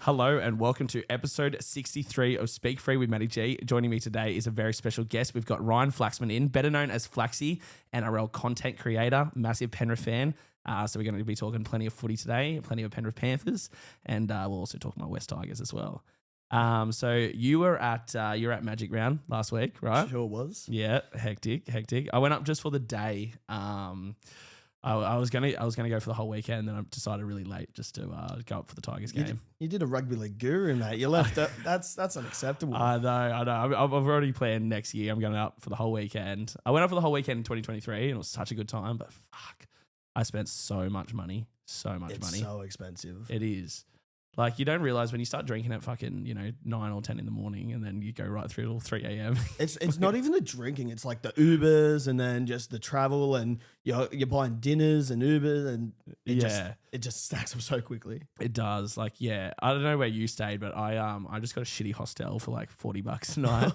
Hello and welcome to episode 63 of Speak Free with MattyG. Joining me today is a very special guest. We've got Ryan Flaxman in, better known as Flaxxy, NRL content creator, massive Penrith fan. So we're going to be talking plenty of footy today, plenty of Penrith Panthers, and we'll also talk about West Tigers as well. So you were at Magic Round last week, right? Sure was. Yeah, hectic. I went up just for the day. I was gonna go for the whole weekend, then I decided really late just to go up for the Tigers game. You did a rugby league guru, mate. You left it. That's unacceptable. I know. I've already planned next year. I'm going up for the whole weekend. I went up for the whole weekend in 2023, and it was such a good time. But fuck, I spent so much money. It's so expensive. It is. Like, you don't realize when you start drinking at fucking, 9 or 10 in the morning and then you go right through till 3 a.m. It's not even the drinking. It's like the Ubers and then just the travel and you're buying dinners and Ubers and it just stacks up so quickly. It does. Like, yeah, I don't know where you stayed, but I just got a shitty hostel for like $40 a night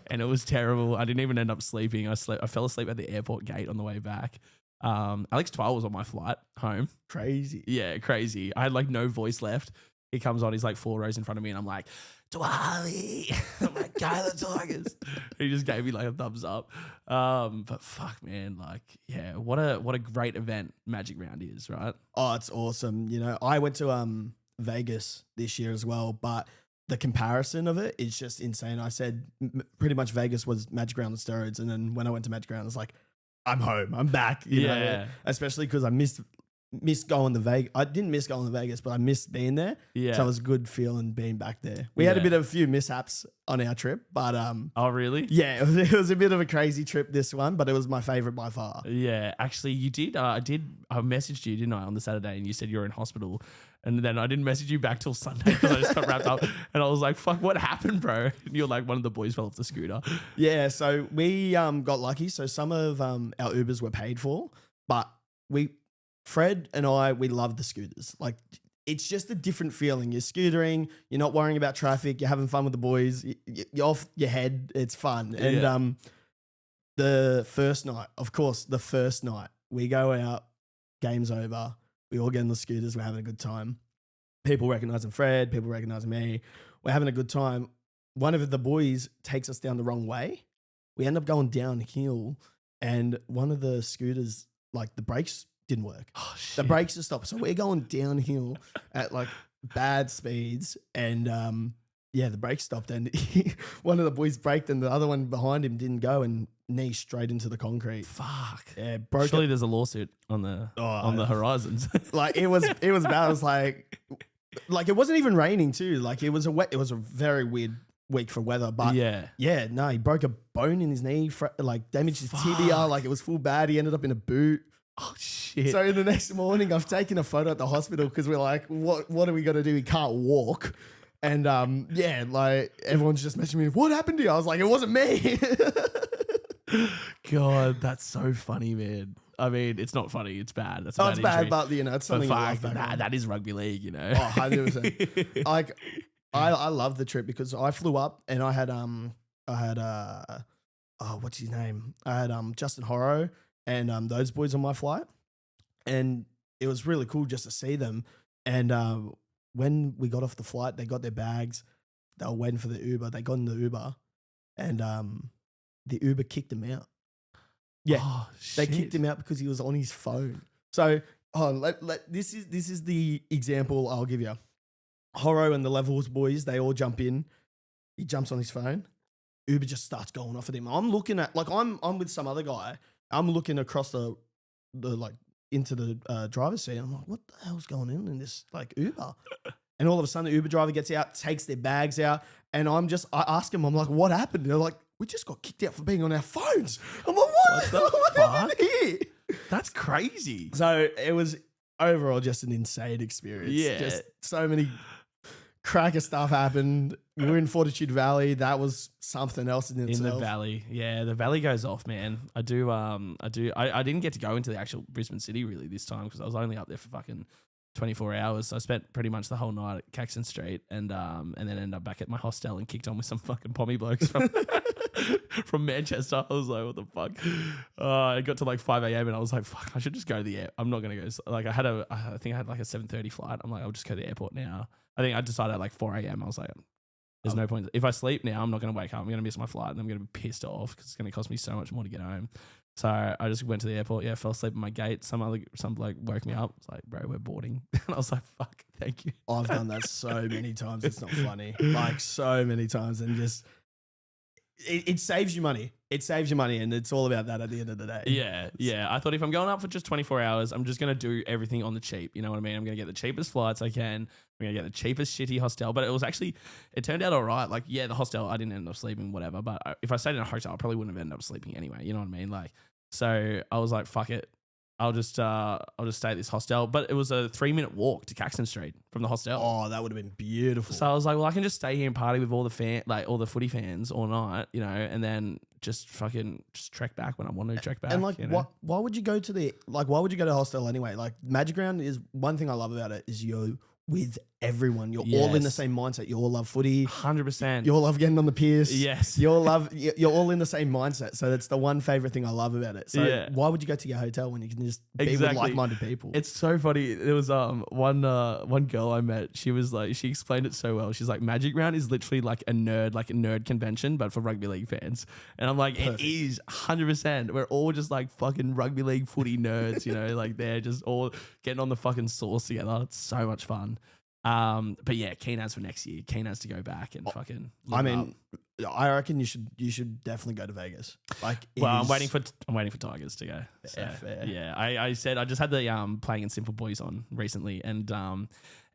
and it was terrible. I didn't even end up sleeping. I fell asleep at the airport gate on the way back. Alex Twile was on my flight home. Crazy. Yeah, crazy. I had like no voice left. He comes on, he's like 4 rows in front of me and I'm like, Twali. I'm like, go the Tigers. He just gave me like a thumbs up. But fuck, man, like, yeah, what a great event Magic Round is, right? Oh, it's awesome. I went to Vegas this year as well, but the comparison of it is just insane. I said pretty much Vegas was Magic Round on steroids. And then when I went to Magic Round, I was like, I'm home. I'm back. You know? Especially because I missed going to Vegas. I didn't miss going to Vegas, but I missed being there. Yeah. So it was a good feeling being back there. We had a few mishaps on our trip, but oh really? Yeah, it was a bit of a crazy trip this one, but it was my favorite by far. Yeah, actually, you did. I messaged you, didn't I, on the Saturday, and you said you're in hospital, and then I didn't message you back till Sunday because I just got wrapped up, and I was like, "Fuck, what happened, bro?" And you're like, one of the boys fell off the scooter. Yeah, so we got lucky. So some of our Ubers were paid for, but Fred and I, we love the scooters. Like, it's just a different feeling. You're scootering, you're not worrying about traffic, you're having fun with the boys, you're off your head, it's fun. And the first night, we go out, game's over, we all get in the scooters, we're having a good time. People recognizing Fred, people recognizing me, we're having a good time. One of the boys takes us down the wrong way. We end up going downhill, and one of the scooters, like the brakes didn't work. Oh, shit. The brakes just stopped. So we're going downhill at like bad speeds. And the brakes stopped. And one of the boys braked and the other one behind him didn't go and knee straight into the concrete. Fuck. Yeah, Surely there's a lawsuit on the horizons. Like it was bad. It was like it wasn't even raining too. Like it was a very weird week for weather. But he broke a bone in his knee, damaged his tibia. Like it was full bad. He ended up in a boot. Oh shit! So the next morning, I've taken a photo at the hospital because we're like, what are we gonna do? We can't walk, and like everyone's just messaging me, what happened to you? I was like, it wasn't me. God, that's so funny, man. I mean, it's not funny; it's bad. That's it's bad, but it's something. That is rugby league, Oh, 100%. Like, I love the trip because I flew up and I had what's his name? I had Justin Horro and those boys on my flight, and it was really cool just to see them. And when we got off the flight, they got their bags. They were waiting for the Uber. They got in the Uber, and the Uber kicked him out. Yeah, they kicked him out because he was on his phone. So this is the example I'll give you. Horro and the Levels boys, they all jump in. He jumps on his phone. Uber just starts going off at him. I'm looking at, like, I'm with some other guy. I'm looking across the into the driver's seat. I'm like, what the hell's going on in this like Uber? And all of a sudden the Uber driver gets out, takes their bags out, and I ask him, I'm like, what happened? And they're like, we just got kicked out for being on our phones. I'm like, what happened here? That's crazy. So it was overall just an insane experience. Yeah, just so many cracker stuff happened. We were in Fortitude Valley. That was something else in itself. In the valley. Yeah, the valley goes off, man. I didn't get to go into the actual Brisbane City really this time because I was only up there for fucking 24 hours. So I spent pretty much the whole night at Caxton Street and then ended up back at my hostel and kicked on with some fucking pommy blokes from from Manchester. I was like, what the fuck? I got to like 5 a.m. and I was like, fuck, I should just go to the air. I'm not gonna go. Like I think I had like a 7:30 flight. I'm like, I'll just go to the airport now. I think I decided at like 4 a.m. I was like, there's no point. If I sleep now, I'm not gonna wake up. I'm gonna miss my flight and I'm gonna be pissed off because it's gonna cost me so much more to get home. So I just went to the airport. Yeah, fell asleep at my gate. Some bloke woke me up. It's like, bro, we're boarding. And I was like, fuck, thank you. I've done that so many times. It's not funny. Like so many times, and just it saves you money. It saves you money, and it's all about that at the end of the day. Yeah. I thought if I'm going up for just 24 hours, I'm just going to do everything on the cheap. You know what I mean? I'm going to get the cheapest flights I can. I'm going to get the cheapest shitty hostel. But it turned out all right. Like, yeah, the hostel, I didn't end up sleeping, whatever. But if I stayed in a hotel, I probably wouldn't have ended up sleeping anyway. You know what I mean? Like, so I was like, fuck it. I'll just stay at this hostel. But it was a 3-minute walk to Caxton Street from the hostel. Oh, that would have been beautiful. So I was like, well, I can just stay here and party with all the footy fans all night, you know, and then just trek back when I want to trek back. And like, you know? why would you go to the hostel anyway? Like, Magic Round is one thing I love about it is you're with everyone. You're all in the same mindset. You all love footy. 100%. You all love getting on the piss. Yes. You're all in the same mindset. So that's the one favorite thing I love about it. So why would you go to your hotel when you can just be with like-minded people? It's so funny. There was one girl I met. She was like, she explained it so well. She's like, Magic Round is literally like a nerd convention, but for rugby league fans. And I'm like, Perfect. It is 100%. We're all just like fucking rugby league footy nerds, you know, like they're just all getting on the fucking sauce together. It's so much fun. But yeah, keen as for next year. Keen as to go back and fucking. I mean, I reckon you should definitely go to Vegas. Like, I'm waiting for Tigers to go. So, fair. Yeah, I said I just had the playing in Simple Boys on recently, and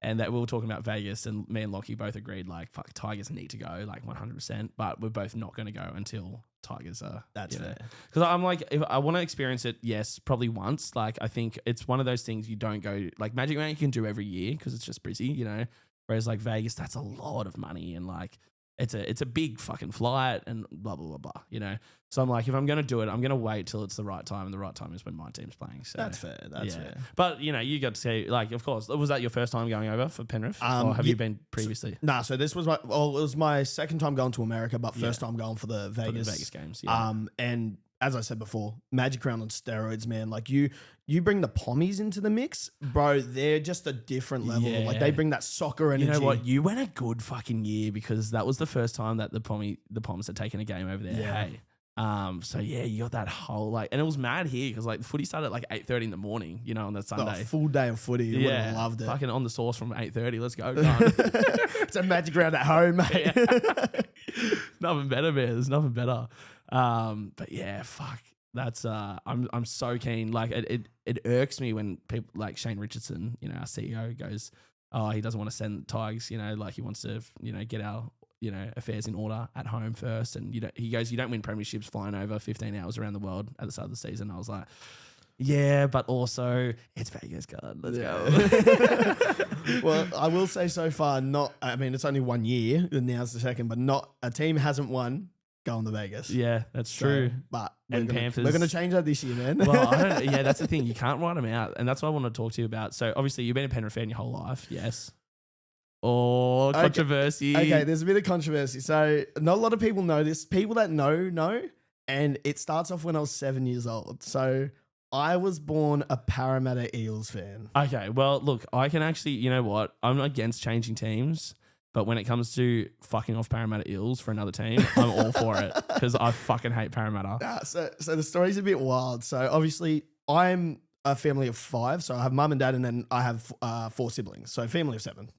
that we were talking about Vegas, and me and Lockie both agreed like, fuck, Tigers need to go like 100%, but we're both not going to go until Tigers are. That's fair. Because I'm like, if I want to experience it, yes, probably once. Like, I think it's one of those things you don't go like Magic Round you can do every year because it's just busy, you know. Whereas like Vegas, that's a lot of money, and like it's a big fucking flight and blah blah blah blah, you know. So I'm like, if I'm gonna do it, I'm gonna wait till it's the right time, and the right time is when my team's playing. So that's fair. That's fair. But you know, you got to say, like, of course, was that your first time going over for Penrith, or have you been previously? Nah, so this was it was my second time going to America, but first time going for the Vegas games. Yeah. And as I said before, Magic Round on steroids, man. Like you bring the Pommies into the mix, bro. They're just a different level. Yeah. Like they bring that soccer energy. You know what? You went a good fucking year because that was the first time that the Poms had taken a game over there. Yeah. Hey. So yeah, you got that whole like, and it was mad here because like the footy started at like 8:30 in the morning, you know, on that Sunday. Full day of footy. You yeah, loved it. Fucking on the sauce from 8:30. Let's go. It's a Magic Round at home, mate. Yeah. Nothing better, man. There's nothing better. But yeah, fuck. That's I'm so keen. Like it irks me when people like Shane Richardson, you know, our CEO, goes, oh, he doesn't want to send Tigers, you know, like he wants to, you know, get our, you know, affairs in order at home first. And he goes, you don't win premierships flying over 15 hours around the world at the start of the season. I was like, yeah, but also it's Vegas, God. Let's go. Well, I will say so far, it's only 1 year, and now's the second, but not a team hasn't won going to Vegas. Yeah, that's true. But Panthers, we're going to change that this year, man. Well, yeah, that's the thing. You can't write them out. And that's what I want to talk to you about. So obviously you've been a Penrith fan your whole life. Yes. Or controversy. Okay, there's a bit of controversy. So not a lot of people know this. People that know. And it starts off when I was 7 years old. So I was born a Parramatta Eels fan. Okay, well, look, I can actually, you know what? I'm against changing teams. But when it comes to fucking off Parramatta Eels for another team, I'm all for it because I fucking hate Parramatta. So the story's a bit wild. So obviously I'm a family of 5. So I have mum and dad, and then I have 4 siblings. So family of 7.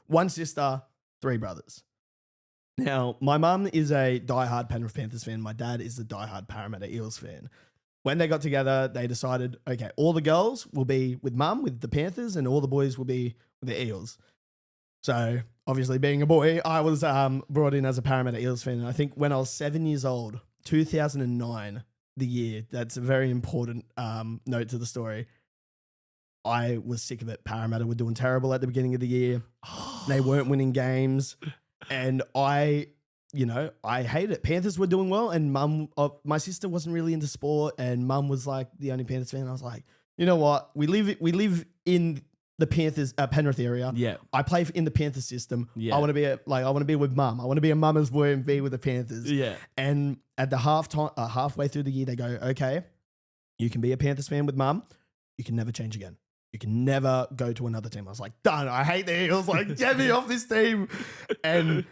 1 sister, 3 brothers. Now, my mum is a diehard Penrith Panthers fan. My dad is a diehard Parramatta Eels fan. When they got together, they decided, okay, all the girls will be with mum, with the Panthers, and all the boys will be with the Eels. So obviously being a boy, I was brought in as a Parramatta Eels fan. And I think when I was 7 years old, 2009, the year, that's a very important note to the story, I was sick of it. Parramatta were doing terrible at the beginning of the year. They weren't winning games. And I hated it. Panthers were doing well, and my sister wasn't really into sport, and mum was like the only Panthers fan. I was like, you know what? We live in the Panthers, Penrith area. Yeah. I play in the Panthers system. Yeah. I want to be I want to be with mum. I want to be a mama's boy and be with the Panthers. Yeah. And at the halfway through the year, they go, okay, you can be a Panthers fan with mum. You can never change again. You can never go to another team. I was like, done. I hate the Eagles. Like, get me off this team. And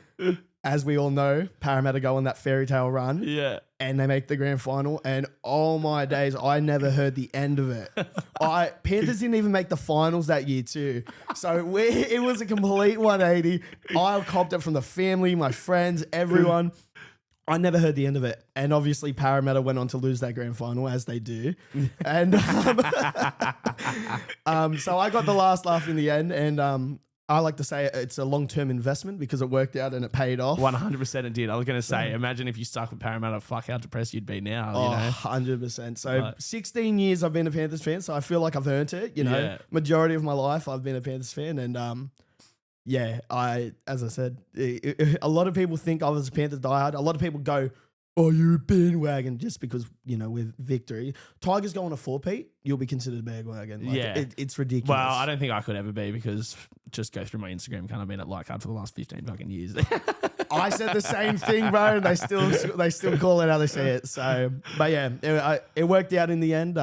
as we all know, Parramatta go on that fairy tale run. Yeah. And they make the grand final. And oh my days, I never heard the end of it. Panthers didn't even make the finals that year too. So it was a complete 180. I copped it from the family, my friends, everyone. I never heard the end of it. And obviously Parramatta went on to lose that grand final, as they do. And so I got the last laugh in the end. And I like to say it's a long-term investment because it worked out and it paid off. 100% it did. I was going to say, imagine if you stuck with Parramatta, fuck how depressed you'd be now. Oh, you know? 100%. So 16 years I've been a Panthers fan, so I feel like I've earned it. You know, Yeah. Majority of my life I've been a Panthers fan. And yeah, as I said, a lot of people think I was a Panthers diehard. A lot of people go, oh, you're a bandwagon just because, you know, with victory. Tigers go on a 4-peat, you'll be considered a bandwagon. Like, Yeah. It's ridiculous. Well, I don't think I could ever be because just go through my Instagram kind of been at Leichhardt for the last 15 fucking years. I said the same thing, bro, and they still call it how they say it. So, but yeah, it worked out in the end.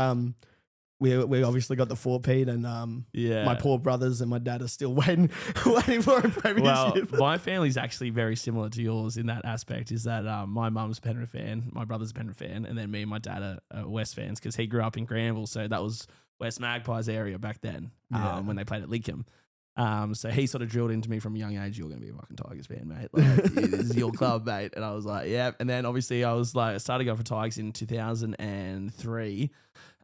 We obviously got the 4-peat, and Yeah. my poor brothers and my dad are still waiting for a premiership. Well, my family's actually very similar to yours in that aspect. Is that my mum's a Penrith fan, my brother's a Penrith fan, and then me and my dad are West fans because he grew up in Granville, so that was West Magpies area back then when they played at Lidcombe. So he sort of drilled into me from a young age, you're going to be a fucking Tigers fan, mate. Like, it is your club, mate. And I was like, yeah. And then obviously I started going for Tigers in 2003.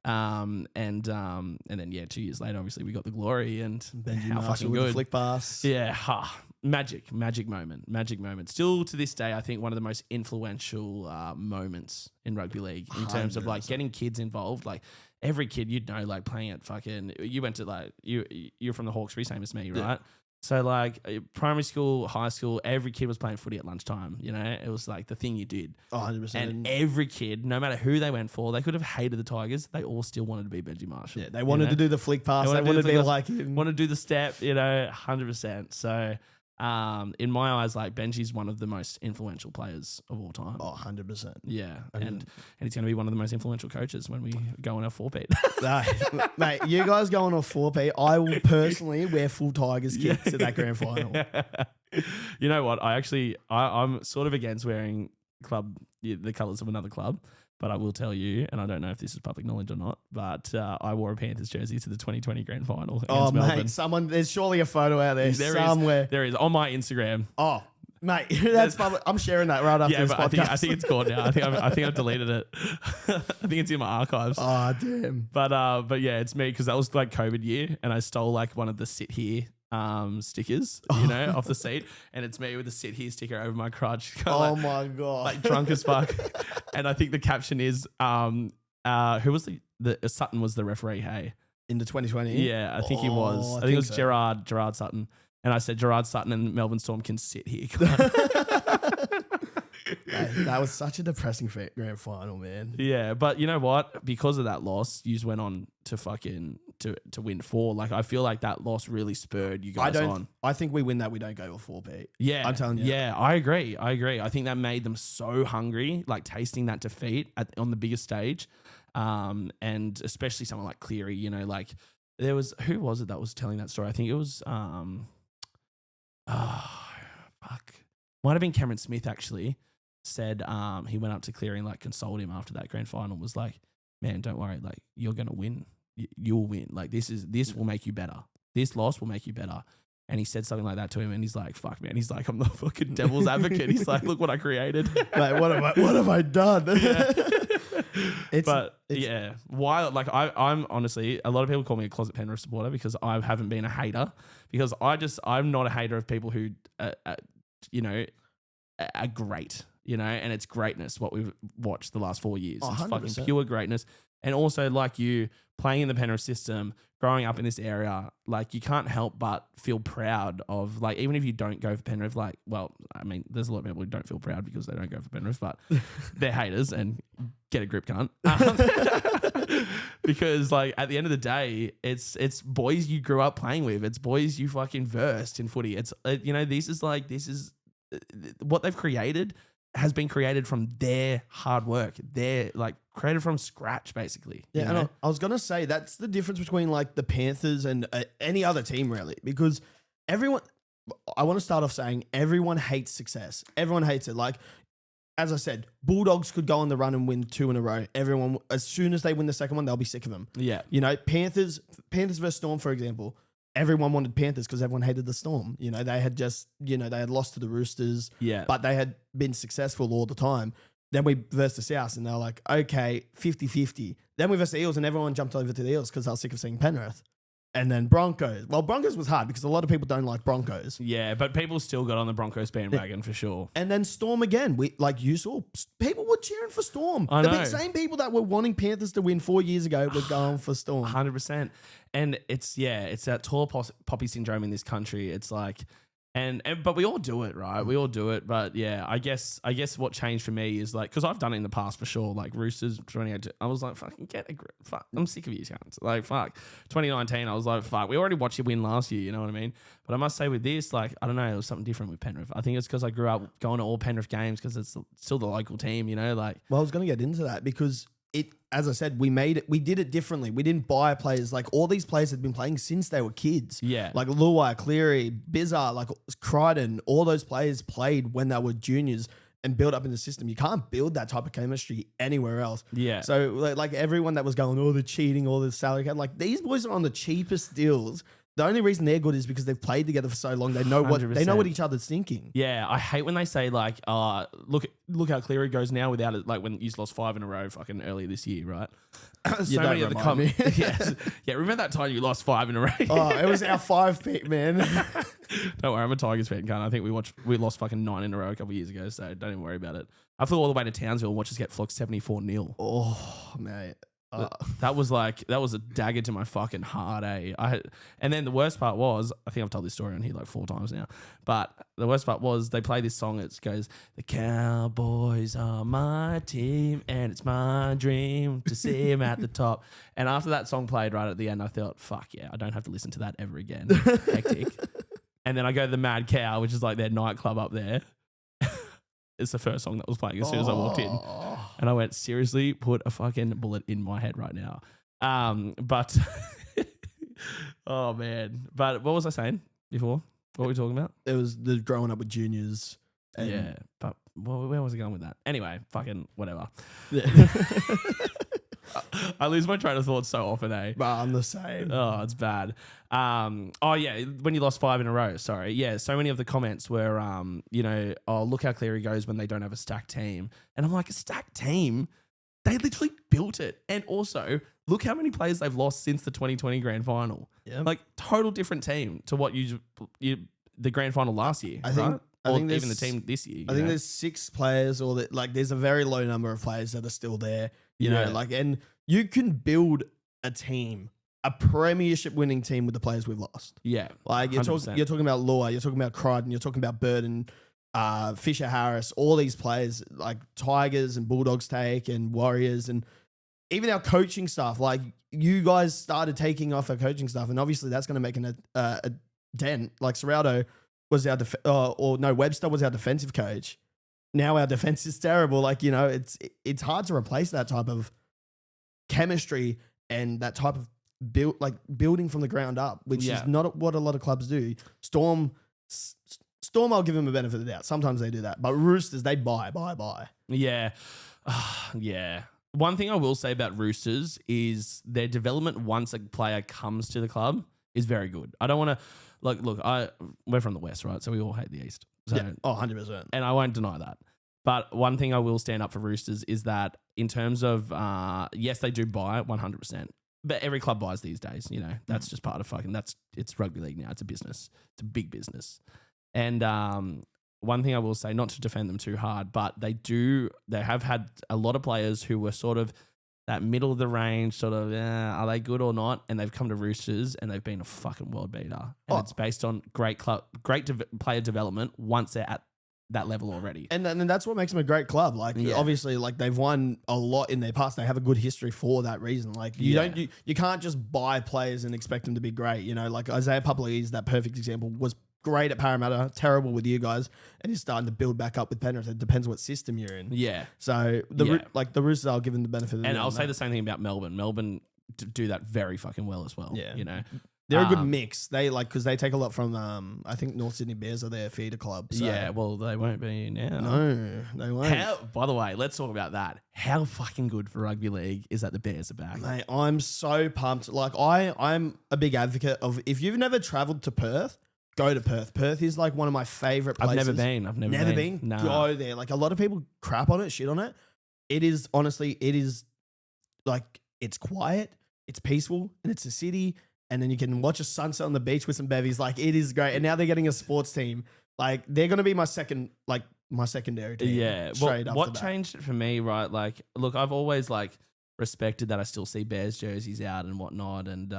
And then 2 years later, obviously we got the glory and Benji how Marshall fucking with good. the flick pass. Yeah, magic moment. Still to this day, I think one of the most influential moments in rugby league in terms of like 100%. getting kids involved. Like every kid you'd know, like playing at fucking. You went to like you're from the Hawkesbury, same as me, right? Yeah. So like primary school, high school, every kid was playing footy at lunchtime. You know, it was like the thing you did. Oh, 100%. And every kid, no matter who they went for, they could have hated the Tigers. They all still wanted to be Benji Marshall. Yeah, they wanted to do the flick pass. They wanted to be like him. Want to do the step, you know, 100%. So, in my eyes, like Benji's one of the most influential players of all time. Oh, 100%. Yeah, and he's going to be one of the most influential coaches when we go on our 4-peat. Mate, you guys go on a 4-peat. I will personally wear full Tigers kits to that grand final. You know what? I'm sort of against wearing the colours of another club. But I will tell you, and I don't know if this is public knowledge or not, but I wore a Panthers jersey to the 2020 grand final against Melbourne. Mate, there's surely a photo out there somewhere. There is on my Instagram. Oh, mate, that's public. I'm sharing that right after this podcast. I think it's gone now. I think I've deleted it. I think it's in my archives. Oh, damn. But yeah, it's me because that was like COVID year, and I stole like one of the sit here stickers, you know, off the seat, and it's me with the sit here sticker over my crotch. Oh my god, like drunk as fuck. And I think the caption is, who was the Sutton was the referee? Hey, in the 2020. Yeah, I think he was. I think it was so. Gerard Sutton, and I said Gerard Sutton and Melbourne Storm can sit here. That was such a depressing grand final, man. Yeah, but you know what? Because of that loss, you went on to fucking to win 4. Like I feel like that loss really spurred you guys on. I think we win that. We don't go with 4-peat. Yeah, I'm telling you. Yeah, I agree. I think that made them so hungry, like tasting that defeat on the biggest stage, and especially someone like Cleary. You know, like there was who was it that was telling that story? I think it was might have been Cameron Smith actually. Said he went up to Cleary and like consoled him after that grand final. Was like, man, don't worry, like you're gonna win. You'll win. Like this will make you better. This loss will make you better. And he said something like that to him, and he's like, "Fuck, man." He's like, "I'm the fucking devil's advocate." He's like, "Look what I created." Like, what have I done? Yeah. Why? Like, I'm honestly, a lot of people call me a closet Penrith supporter because I haven't been a hater. Because I'm not a hater of people who, you know, are great. You know, and it's greatness what we've watched the last 4 years. It's 100%. fucking pure greatness. And also, like you, playing in the Penrith system, growing up in this area, like you can't help but feel proud of, like, even if you don't go for Penrith, like, well, I mean, there's a lot of people who don't feel proud because they don't go for Penrith, but they're haters and get a grip, cunt. Because like at the end of the day, it's boys you grew up playing with. It's boys you fucking versed in footy. It's this is what they've created has been created from their hard work. They're like created from scratch, basically. Yeah, and I was gonna say that's the difference between like the Panthers and any other team, really, because everyone. I want to start off saying everyone hates success. Everyone hates it. Like, as I said, Bulldogs could go on the run and win 2 in a row. Everyone, as soon as they win the second one, they'll be sick of them. Yeah, Panthers versus Storm, for example. Everyone wanted Panthers because everyone hated the Storm. They had just, they had lost to the Roosters. Yeah. But they had been successful all the time. Then we versed the South and they're like, okay, 50-50. Then we versed the Eels and everyone jumped over to the Eels because they were sick of seeing Penrith. And then Broncos. Well, Broncos was hard because a lot of people don't like Broncos. Yeah, but people still got on the Broncos bandwagon for sure. And then Storm again. You saw, people were cheering for Storm. I know. The same people that were wanting Panthers to win 4 years ago were going for Storm. 100%. And it's that tall poppy syndrome in this country. It's like, but we all do it, right? We all do it. But yeah, I guess what changed for me is like, because I've done it in the past for sure. Like Roosters 2018, I was like, fucking get a grip. Fuck, I'm sick of you cunts. Like fuck. 2019, I was like, fuck. We already watched you win last year. You know what I mean? But I must say with this, like, I don't know, it was something different with Penrith. I think it's because I grew up going to all Penrith games because it's still the local team. Like. Well, I was going to get into that because as I said, we did it differently. We didn't buy players. Like all these players had been playing since they were kids. Yeah. Like Luai, Cleary, Bizarre, like Crichton, all those players played when they were juniors and built up in the system. You can't build that type of chemistry anywhere else. Yeah. So like everyone that was going, oh, the cheating, all the salary cap, like these boys are on the cheapest deals. The only reason they're good is because they've played together for so long. They know 100%. they know what each other's thinking. Yeah, I hate when they say like, look how Cleary goes now without it. Like when you lost 5 in a row, fucking earlier this year, right? So many of the comments. Yeah, remember that time you lost 5 in a row? Oh, it was our 5 pick, man. Don't worry, I'm a Tigers fan, cunt. I think we lost fucking 9 in a row a couple of years ago, so don't even worry about it. I flew all the way to Townsville and watched us get flogged 74-0. Oh, mate. That was a dagger to my fucking heart, eh? And then the worst part was, I think I've told this story on here like 4 times now, but the worst part was they play this song. It goes, "The Cowboys are my team, and it's my dream to see them at the top." And after that song played right at the end, I thought, "Fuck yeah, I don't have to listen to that ever again." Hectic. And then I go to the Mad Cow, which is like their nightclub up there. It's the first song that was playing as soon as I walked in. And I went, seriously, put a fucking bullet in my head right now. But, oh man. But what was I saying before? What were we talking about? It was the growing up with juniors. Yeah, but where was I going with that? Anyway, fucking whatever. Yeah. I lose my train of thought so often, eh? But I'm the same. Oh, it's bad. Oh yeah, when you lost 5 in a row. Sorry. Yeah, so many of the comments were, oh, look how Cleary goes when they don't have a stacked team. And I'm like, a stacked team? They literally built it. And also, look how many players they've lost since the 2020 grand final. Yeah. Like, total different team to what the grand final last year, I think even the team this year. I think there's 6 players, or that like there's a very low number of players that are still there. You know, like, and you can build a team, a premiership winning team with the players we've lost. Yeah, like you're talking about Law, you're talking about Crichton, you're talking about Burton, Fisher Harris, all these players like Tigers and Bulldogs take and Warriors, and even our coaching staff. Like you guys started taking off our coaching staff, and obviously that's going to make a dent. Like Serraldo was our Webster was our defensive coach. Now our defense is terrible. Like, it's hard to replace that type of chemistry and that type of building from the ground up, which is not what a lot of clubs do. Storm, I'll give them a benefit of the doubt. Sometimes they do that, but Roosters, they buy. Yeah. Yeah. One thing I will say about Roosters is their development once a player comes to the club is very good. I don't want to, we're from the West, right? So we all hate the East. So, yeah. 100%. And I won't deny that. But one thing I will stand up for Roosters is that in terms of, yes, they do buy 100%. But every club buys these days, That's just part of it's rugby league now. It's a business. It's a big business. And one thing I will say, not to defend them too hard, but they have had a lot of players who were sort of that middle of the range, sort of, are they good or not? And they've come to Roosters and they've been a fucking world beater. And it's based on great player development once they're at that level already. And that's what makes them a great club. Like obviously, like they've won a lot in their past. They have a good history for that reason. Like you can't just buy players and expect them to be great. You know, like Isaiah Papali'i is that perfect example. Was great at Parramatta, terrible with you guys, and he's starting to build back up with Penrith. It depends what system you're in. Yeah. So the Roosters, I'll give them the benefit of the doubt. And I'll say the same thing about Melbourne. Melbourne do that very fucking well as well. Yeah. You know. They're a good mix. They because they take a lot from I think North Sydney Bears are their feeder club. So. Yeah, well they won't be now. No, they won't. By the way, let's talk about that. How fucking good for rugby league is that the Bears are back? Mate, I'm so pumped. Like I'm a big advocate of if you've never travelled to Perth, go to Perth. Perth is like one of my favourite places. I've never been. Nah. Go there. Like a lot of people crap on it, shit on it. It is honestly, like it's quiet, it's peaceful, and it's a city. And then you can watch a sunset on the beach with some bevies. Like it is great. And now they're getting a sports team. Like they're going to be my secondary team. Yeah. What changed it for me, right? Like, look, I've always like respected that I still see Bears jerseys out and whatnot. And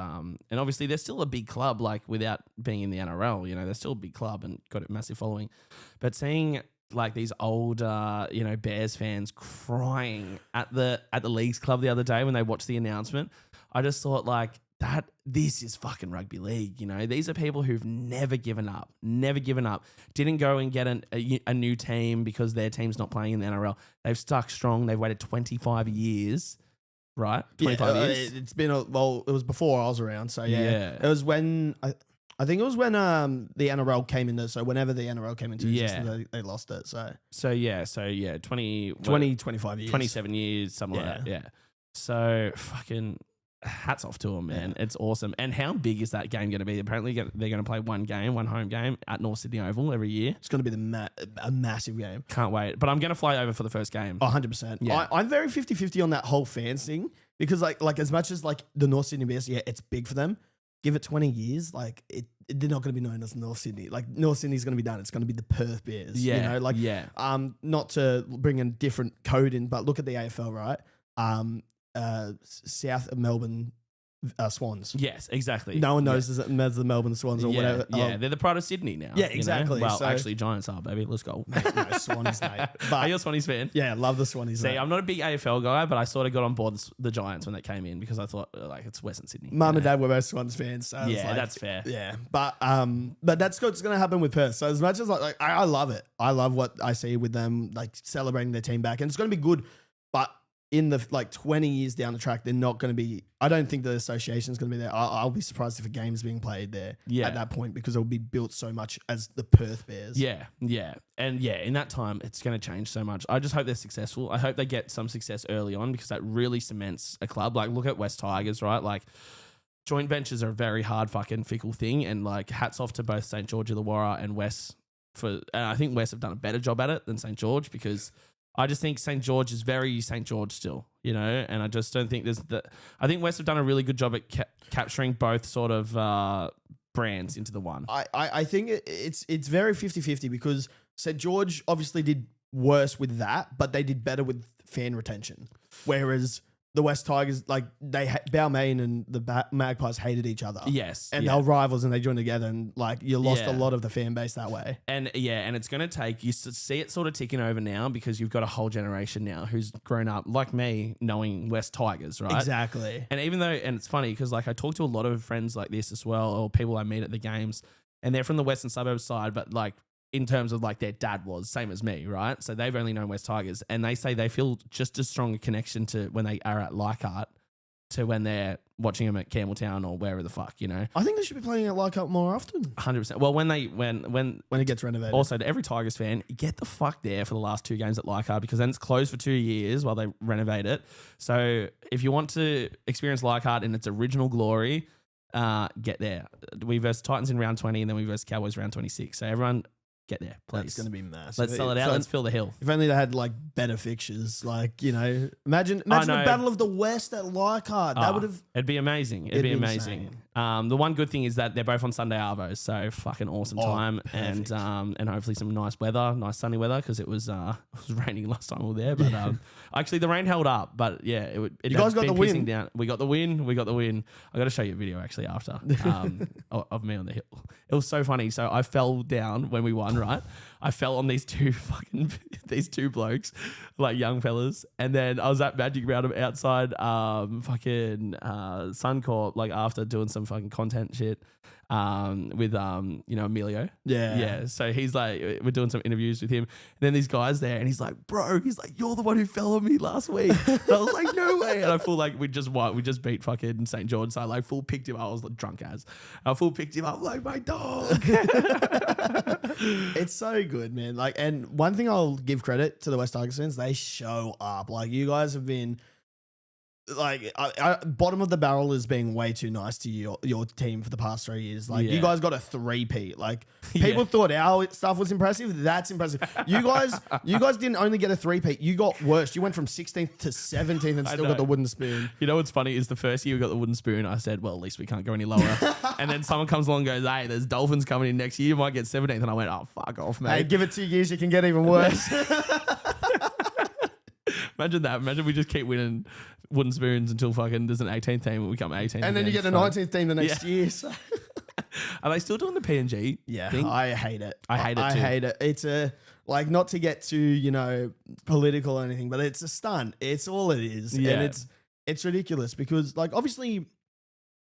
obviously they're still a big club, like without being in the NRL, you know, they're still a big club and got a massive following. But seeing like these old, Bears fans crying at the Leagues Club the other day when they watched the announcement, I just thought like, this is fucking rugby league, you know. These are people who've never given up, didn't go and get a new team because their team's not playing in the NRL. They've stuck strong. They've waited 25 years, right? 25 years. It's been it was before I was around, so yeah. It was when I think it was when the NRL came into. So whenever the NRL came into existence, they lost it. So 25 years, 27 years, something like that. Yeah. So fucking. Hats off to them, man. It's awesome. And how big is that game going to be? Apparently, they're going to play one home game at North Sydney Oval every year. It's going to be a massive game. Can't wait. But I'm going to fly over for the first game. 100%. Yeah. I'm very 50-50 on that whole fans thing because like as much as like the North Sydney Bears, it's big for them. Give it 20 years, like they're not going to be known as North Sydney. Like North Sydney's going to be done. It's going to be the Perth Bears. Yeah. You know, not to bring a different code in, but look at the AFL, right? South of Melbourne Swans. Yes, exactly. No one knows as the Melbourne Swans or whatever. Yeah, they're the pride of Sydney now. Yeah, exactly. You know? Well, actually, Giants are, baby. Let's go. No, Swannies, mate. But, are you a Swannies fan? Yeah, I love the Swannies. See, I'm not a big AFL guy, but I sort of got on board the Giants when they came in because I thought, like, it's Western Sydney. Mum and Dad were both Swans fans. So that's fair. Yeah, but that's what's going to happen with Perth. So as much as like I love it. I love what I see with them, like celebrating their team back, and it's going to be good. But in the 20 years down the track, they're not going to be. I don't think the association is going to be there. I'll be surprised if a game's being played there at that point because it'll be built so much as the Perth Bears. Yeah. And in that time, it's going to change so much. I just hope they're successful. I hope they get some success early on because that really cements a club. Like, look at West Tigers, right? Like, joint ventures are a very hard fucking fickle thing. And, like, hats off to both St. George Illawarra and West and I think West have done a better job at it than St. George because I just think St. George is very St. George still, you know, and I just don't think I think West have done a really good job at capturing both sort of brands into the one. I think it's very 50-50 because St. George obviously did worse with that, but they did better with fan retention. Whereas the West Tigers, like Balmain and the Magpies hated each other. Yes. And they were rivals and they joined together and like you lost a lot of the fan base that way. And and it's going to take, you see it sort of ticking over now because you've got a whole generation now who's grown up like me knowing West Tigers, right? Exactly. And even though, and it's funny because like I talk to a lot of friends like this as well or people I meet at the games and they're from the Western suburbs side, but like in terms of like their dad was same as me, right? So they've only known West Tigers and they say they feel just as strong a connection to when they are at Leichhardt to when they're watching them at Campbelltown or wherever the fuck, you know? I think they should be playing at Leichhardt more often. 100%. Well, when it gets renovated. Also, to every Tigers fan, get the fuck there for the last 2 games at Leichhardt because then it's closed for 2 years while they renovate it. So if you want to experience Leichhardt in its original glory, get there. We verse Titans in round 20 and then we verse Cowboys round 26. So everyone get there, please. It's going to be massive. Let's sell it out. Let's fill the hill. If only they had like better fixtures, like, you know, imagine the Battle of the West at Leichhardt. That would have. It'd be amazing. It'd be amazing. The one good thing is that they're both on Sunday arvos, so fucking awesome time, perfect. and hopefully some nice weather, nice sunny weather, because it was raining last time we were there. But actually the rain held up, but yeah, you guys got the win. Down. We got the win. I got to show you a video actually after of me on the hill. It was so funny. So I fell down when we won, right? I fell on these two blokes, like young fellas, and then I was at Magic Round outside Suncorp, like after doing some fucking content shit with Emilio. Yeah. So he's like, we're doing some interviews with him, and then these guys there, and he's like, you're the one who fell on me last week. And I was like, no way. And I feel like we just beat fucking St. George. So I like full picked him up. I was like drunk as I full picked him up like my dog. It's so good, man. Like, and one thing I'll give credit to the West Tigers fans, they show up. Like, you guys have been like bottom of the barrel is being way too nice to your team for the past 3 years. Like, you guys got a 3-peat. Like, people thought our stuff was impressive. That's impressive. You guys didn't only get a 3-peat. You got worse. You went from 16th to 17th and still got the wooden spoon. You know what's funny is the first year we got the wooden spoon, I said, well, at least we can't go any lower. And then someone comes along and goes, hey, there's Dolphins coming in next year. You might get 17th. And I went, oh, fuck off, mate. Hey, give it 2 years, you can get even worse. Imagine that. Imagine we just keep winning wooden spoons until fucking there's an 18th team and we come 18th. And then you get a 19th team the next year. So. Are they still doing the PNG? Yeah, thing? I hate it. I hate it too. I hate it. It's not to get too, political or anything, but it's a stunt. It's all it is. Yeah. And it's ridiculous because, like, obviously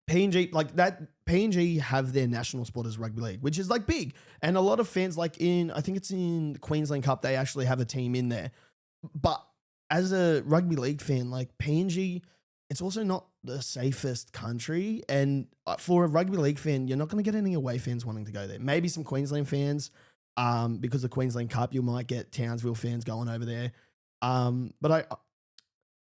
PNG, like that PNG have their national sport as rugby league, which is like big. And a lot of fans, like I think it's in the Queensland Cup, they actually have a team in there. But as a rugby league fan, like PNG, it's also not the safest country. And for a rugby league fan, you're not going to get any away fans wanting to go there. Maybe some Queensland fans, because the Queensland Cup, you might get Townsville fans going over there. But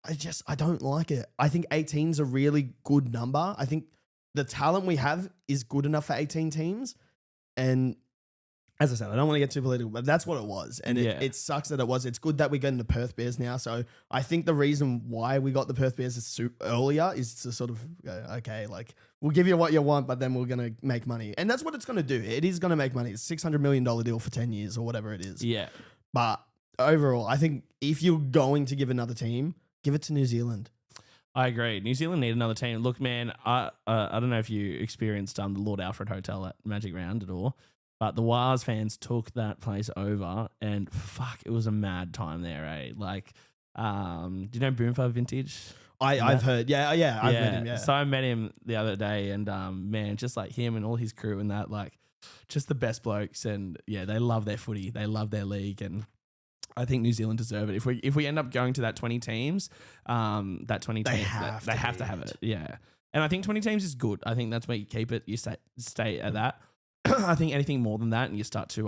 I don't like it. I think 18 is a really good number. I think the talent we have is good enough for 18 teams. And as I said, I don't want to get too political, but that's what it was. And it sucks that it was. It's good that we're getting the Perth Bears now. So I think the reason why we got the Perth Bears earlier is to sort of go, okay, like, we'll give you what you want, but then we're going to make money. And that's what it's going to do. It is going to make money. It's a $600 million deal for 10 years or whatever it is. Yeah. But overall, I think if you're going to give another team, give it to New Zealand. I agree. New Zealand need another team. Look, man, I don't know if you experienced the Lord Alfred Hotel at Magic Round at all. But the Wars fans took that place over, and fuck, it was a mad time there, eh? Like, do you know Boomfa Vintage? I've heard, I've met him, So I met him the other day, and man, just like him and all his crew and that, like, just the best blokes, and yeah, they love their footy, they love their league, and I think New Zealand deserve it. If we end up going to that 20 teams, they have to have it, yeah. And I think 20 teams is good. I think that's where you keep it. You stay at that. I think anything more than that, and you start to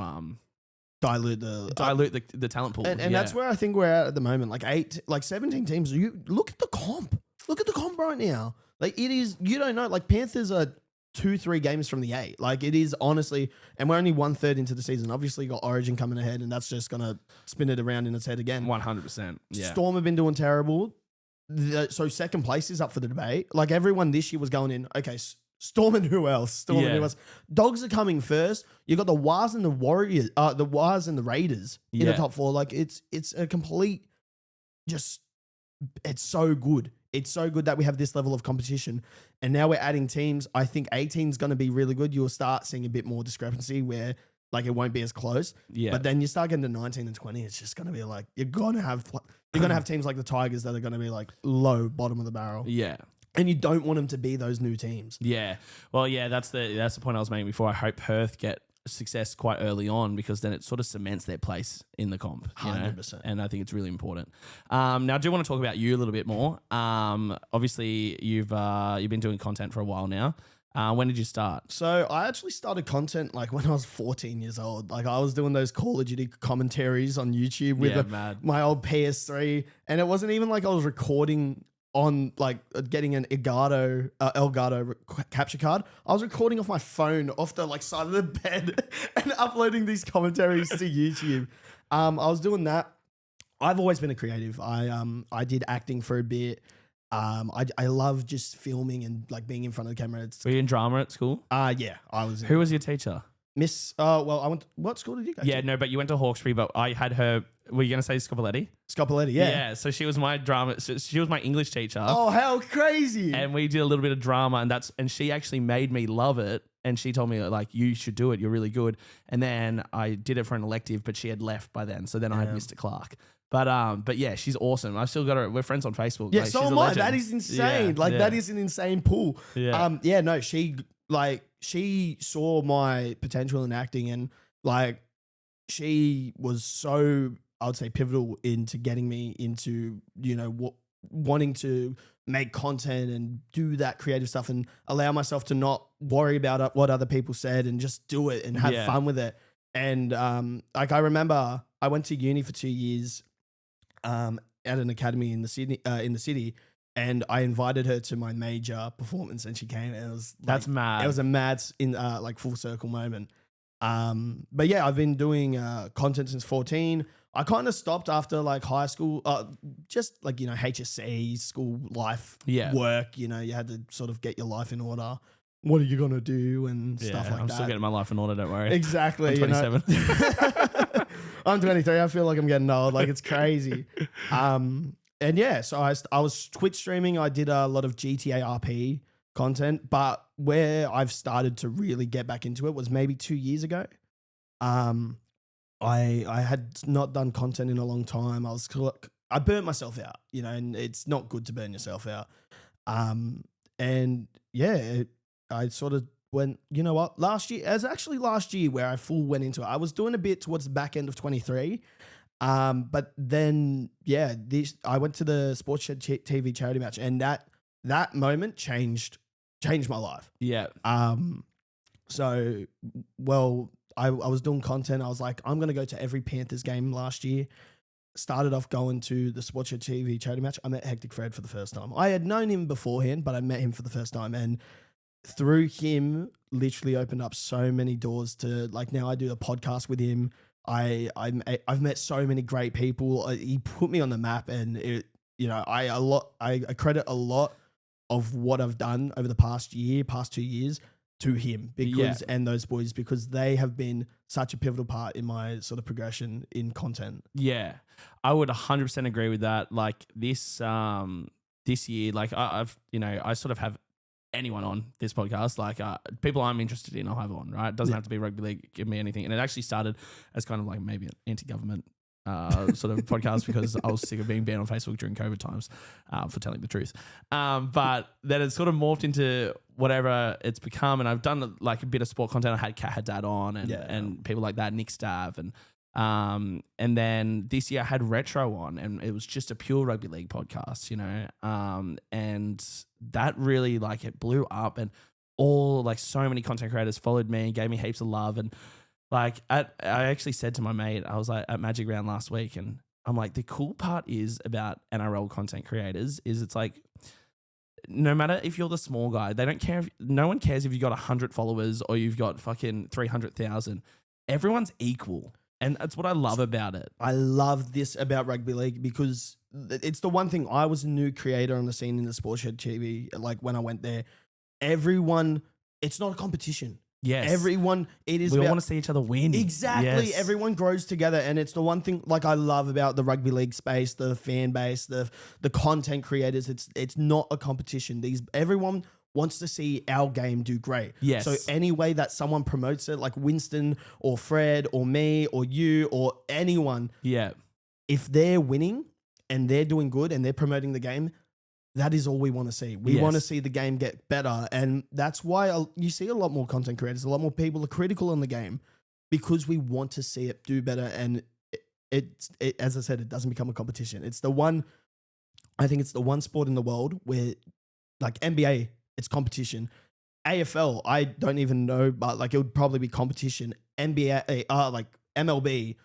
dilute the talent pool, and that's where I think we're at the moment. Like 17 teams. You look at the comp. Look at the comp right now. Like, it is. You don't know. Like, Panthers are 2-3 games from the 8. Like, it is honestly, and we're only 1/3 into the season. Obviously, you got Origin coming ahead, and that's just gonna spin it around in its head again. 100%. Yeah. Storm have been doing terrible. So second place is up for the debate. Like, everyone this year was going in. Okay. Storm and who else? And who else? Dogs are coming first. You got the Wars and the Warriors, the Wars and the Raiders in the top 4. Like, it's a complete, just, it's so good. It's so good that we have this level of competition. And now we're adding teams. I think 18 is going to be really good. You'll start seeing a bit more discrepancy where, like, it won't be as close. Yeah. But then you start getting to 19 and 20. It's just going to be like, you're going to have teams like the Tigers that are going to be like low bottom of the barrel. Yeah. And you don't want them to be those new teams. Yeah. Well, yeah, that's the point I was making before. I hope Perth get success quite early on, because then it sort of cements their place in the comp. 100%. And I think it's really important. Now, I do want to talk about you a little bit more. Obviously, you've been doing content for a while now. When did you start? So I actually started content like when I was 14 years old. Like, I was doing those Call of Duty commentaries on YouTube with my old PS3. And it wasn't even like I was recording on like getting an Elgato capture card. I was recording off my phone off the like side of the bed and uploading these commentaries to YouTube. I was doing that. I've always been a creative. I did acting for a bit. I love just filming and like being in front of the camera. It's Were you in drama at school? yeah, I was. Who was your teacher? Miss? Well, I went. What school did you go Yeah, to? no, but you went to Hawkesbury, but I had her. Were you going to say Scopoletti? Scopoletti. Yeah. So she was my drama. So she was my English teacher. Oh, how crazy! And we did a little bit of drama, and she actually made me love it. And she told me like, you should do it. You're really good. And then I did it for an elective, but she had left by then. So then I had Mr. Clark. But yeah, she's awesome. I still got her. We're friends on Facebook. Yeah, like, so she's am a I. legend. That is insane. That is an insane pool. Yeah. Yeah. No, she saw my potential in acting, and like she was so, I would say, pivotal into getting me into wanting to make content and do that creative stuff and allow myself to not worry about what other people said and just do it and have fun with it. And like I remember I went to uni for 2 years at an academy in the city, and I invited her to my major performance, and she came, and it was That's mad. It was a mad like full circle moment. But yeah, I've been doing content since 14. I kind of stopped after like high school, just like, HSC, school life, work, you had to sort of get your life in order. What are you going to do and stuff like I'm that. still getting my life in order, don't worry. Exactly. I'm 27. I'm 23. I feel like I'm getting old. Like it's crazy. And yeah, so I was Twitch streaming. I did a lot of GTA RP content, but where I've started to really get back into it was maybe 2 years ago. I had not done content in a long time. I burnt myself out, and it's not good to burn yourself out. And yeah, I sort of went, you know what? Last year, it was actually last year where I full went into it. I was doing a bit towards the back end of 23. But then, yeah, I went to the Sports Shed TV charity match, and that moment changed my life. Yeah. So, well, I was doing content. I was like, I'm going to go to every Panthers game last year. Started off going to the Sports Shed TV charity match. I met Hectic Fred for the first time. I had known him beforehand, but I met him for the first time. And through him, literally opened up so many doors to, like, now I do a podcast with him. I've met so many great people. He put me on the map, and I credit a lot of what I've done over the past 2 years to him and those boys, because they have been such a pivotal part in my sort of progression in content. Yeah, I would 100% agree with that. Like this year, like I sort of have anyone on this podcast, like people I'm interested in, I'll have on, right? It doesn't have to be rugby league, give me anything. And it actually started as kind of like maybe an anti-government sort of podcast because I was sick of being banned on Facebook during COVID times for telling the truth. But then it sort of morphed into whatever it's become. And I've done like a bit of sport content. I had Kat Haddad on and people like that, Nick Stav. And then this year I had Retro on, and it was just a pure rugby league podcast, and that really, like, it blew up, and all, like, so many content creators followed me and gave me heaps of love. And like, I actually said to my mate, I was like at MattyG Round last week, and I'm like, the cool part is about NRL content creators is it's like, no matter if you're the small guy, they don't care. No one cares if you've got 100 followers or you've got fucking 300,000. Everyone's equal. And that's what I love about it. I love this about rugby league because it's the one thing. I was a new creator on the scene in the Sports Shed TV. Like when I went there, everyone, it's not a competition. Yes. Everyone, it is. We all want to see each other win. Exactly. Yes. Everyone grows together. And it's the one thing like I love about the rugby league space, the fan base, the content creators. It's not a competition. Everyone wants to see our game do great. Yes. So any way that someone promotes it, like Winston or Fred or me or you or anyone, if they're winning and they're doing good and they're promoting the game, that is all we want to see. We want to see the game get better. And that's why you see a lot more content creators, a lot more people are critical on the game because we want to see it do better. And it as I said, it doesn't become a competition. I think it's the one sport in the world where, like NBA, it's competition. AFL, I don't even know, but like it would probably be competition. NBA, like MLB,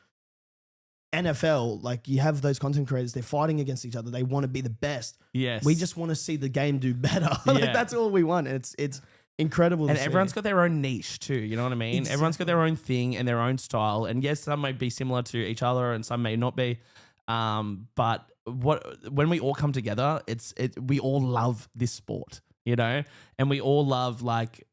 NFL, like you have those content creators, they're fighting against each other. They want to be the best. Yes. We just want to see the game do better. Like, that's all we want. It's incredible. And everyone's got their own niche too. You know what I mean? Exactly. Everyone's got their own thing and their own style. And yes, some may be similar to each other and some may not be. But when we all come together, we all love this sport, you know, and we all love like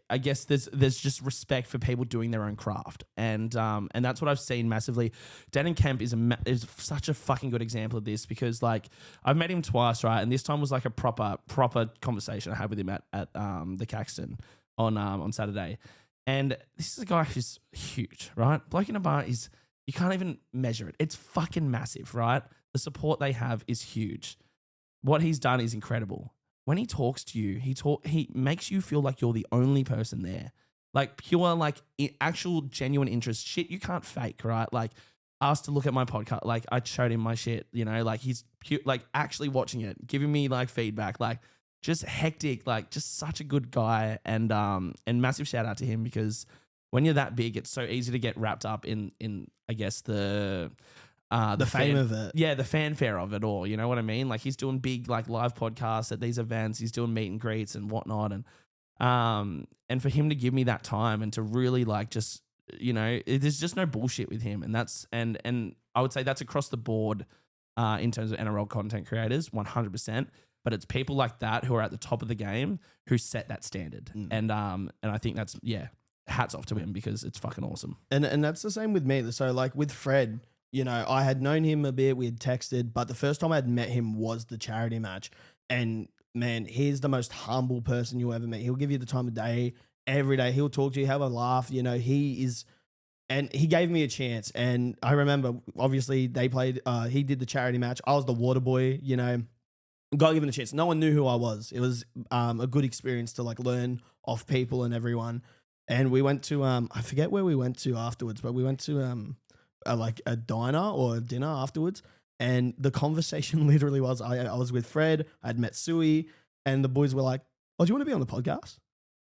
I guess there's just respect for people doing their own craft, and that's what I've seen massively. Dannon Kemp is such a fucking good example of this, because like I've met him twice, right, and this time was like a proper conversation I had with him at the Caxton on Saturday, and this is a guy who's huge, right? Bloke in a bar is, you can't even measure it. It's fucking massive, right? The support they have is huge. What he's done is incredible. When he talks to you, he makes you feel like you're the only person there. Like pure, like actual genuine interest. Shit you can't fake, right? Like asked to look at my podcast. Like I showed him my shit, you know, like he's like actually watching it, giving me like feedback, like just hectic, like just such a good guy. And massive shout out to him, because when you're that big, it's so easy to get wrapped up in I guess the fame of it. Yeah, the fanfare of it all. You know what I mean? Like he's doing big like live podcasts at these events. He's doing meet and greets and whatnot. And for him to give me that time and to really like just, you know, there's just no bullshit with him. And that's and I would say that's across the board in terms of NRL content creators, 100%. But it's people like that who are at the top of the game who set that standard. And I think that's, yeah, hats off to him, because it's fucking awesome. And that's the same with me. So like with Fred, you know, I had known him a bit, we had texted, but the first time I had met him was the charity match. And man, he's the most humble person you'll ever meet. He'll give you the time of day every day. He'll talk to you, have a laugh. You know, he is, and he gave me a chance. And I remember, obviously, they played, he did the charity match. I was the water boy, you know, got given a chance. No one knew who I was. It was a good experience to like learn off people and everyone. And we went to, I forget where we went to afterwards, but we went to like a diner or a dinner afterwards. And the conversation literally was, I was with Fred, I'd met Suey, and the boys were like, oh, do you want to be on the podcast?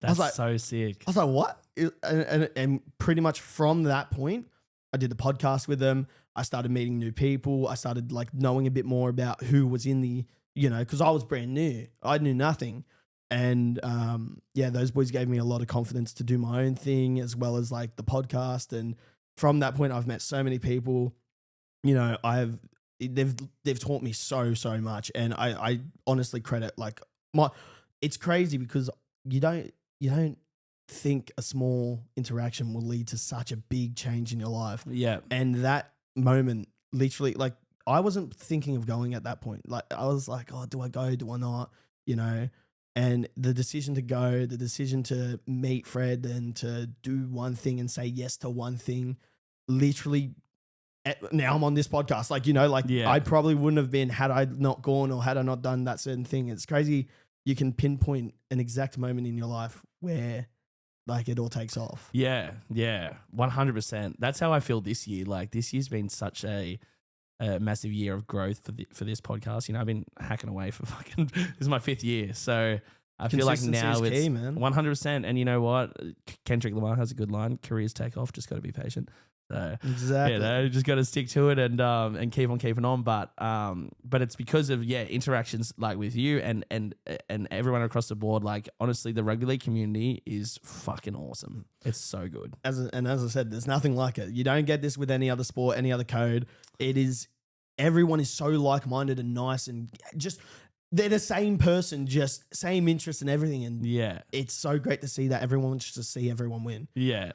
That's like, so sick. I was like, what? And pretty much from that point, I did the podcast with them. I started meeting new people. I started like knowing a bit more about who was in the, you know, because I was brand new. I knew nothing. And yeah, those boys gave me a lot of confidence to do my own thing, as well as like the podcast. And from that point, I've met so many people. You know, they've taught me so much, and I honestly credit like it's crazy because you don't think a small interaction will lead to such a big change in your life. Yeah. And that moment, literally, like I wasn't thinking of going at that point. Like I was like, oh, do I go? Do I not? You know. And the decision to go, the decision to meet Fred and to do one thing and say yes to one thing, literally, now I'm on this podcast. Like, you know, like I probably wouldn't have been had I not gone or had I not done that certain thing. It's crazy. You can pinpoint an exact moment in your life where like it all takes off. Yeah, 100%. That's how I feel this year. Like this year's been such a massive year of growth for this podcast. You know, I've been hacking away for fucking, this is my 5th year. So I feel like now it's key, man. 100%. And you know what? Kendrick Lamar has a good line. Careers take off. Just got to be patient. So exactly. You know, just got to stick to it and keep on keeping on. But it's because of interactions like with you and everyone across the board. Like honestly, the rugby league community is fucking awesome. It's so good. As I said, there's nothing like it. You don't get this with any other sport, any other code. It is, everyone is so like-minded and nice and just they're the same person, just same interests and everything. And it's so great to see that everyone wants to see everyone win. Yeah.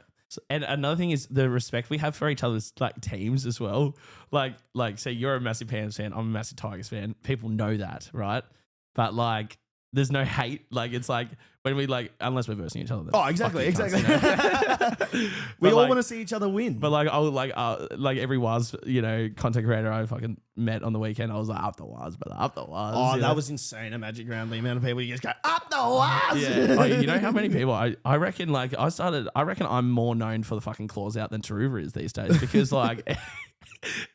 And another thing is the respect we have for each other's like teams as well. Like say you're a massive Panthers fan, I'm a massive Tigers fan. People know that, right? But like, there's no hate. Like it's like when we like, unless we're versing each other. Oh, exactly. Cunts, we all want to see each other win. But like, like every Was, you know, content creator I fucking met on the weekend, I was like, up the Was, but up the Was. Oh, that was insane at Magic Round. The amount of people you just go, up the Was. Yeah. You know how many people, I reckon like I reckon I'm more known for the fucking claws out than Taruva is these days, because like